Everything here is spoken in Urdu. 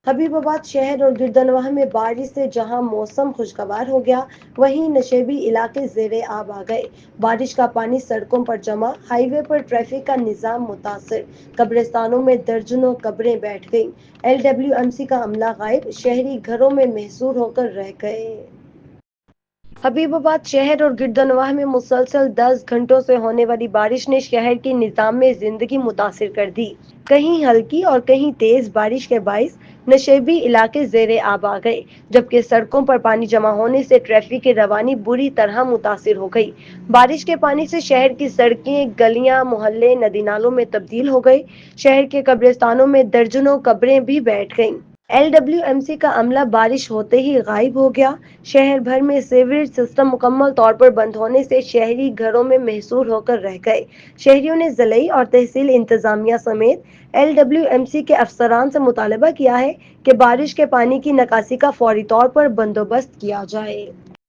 حبیب آباد شہر اور گردنواہ میں بارش سے جہاں موسم خوشگوار ہو گیا، وہیں نشیبی علاقے زیر آب آ گئے۔ بارش کا پانی سڑکوں پر جمع، ہائی وے پر ٹریفک کا نظام متاثر، قبرستانوں میں درجنوں قبریں بیٹھ گئیں۔ LWMC کا عملہ غائب، شہری گھروں میں محصور ہو کر رہ گئے۔ حبیب آباد شہر اور گردنواہ میں مسلسل 10 گھنٹوں سے ہونے والی بارش نے شہر کی نظام زندگی متاثر کر دی۔ کہیں ہلکی اور کہیں تیز بارش کے باعث نشیبی علاقے زیر آب آ گئے، جبکہ سڑکوں پر پانی جمع ہونے سے ٹریفک کی روانی بری طرح متاثر ہو گئی۔ بارش کے پانی سے شہر کی سڑکیں، گلیاں، محلے ندی نالوں میں تبدیل ہو گئے۔ شہر کے قبرستانوں میں درجنوں قبریں بھی بیٹھ گئیں۔ LWMC کا عملہ بارش ہوتے ہی غائب ہو گیا۔ شہر بھر میں سیوریج سسٹم مکمل طور پر بند ہونے سے شہری گھروں میں محصور ہو کر رہ گئے۔ شہریوں نے ضلعی اور تحصیل انتظامیہ سمیت LWMC کے افسران سے مطالبہ کیا ہے کہ بارش کے پانی کی نکاسی کا فوری طور پر بندوبست کیا جائے۔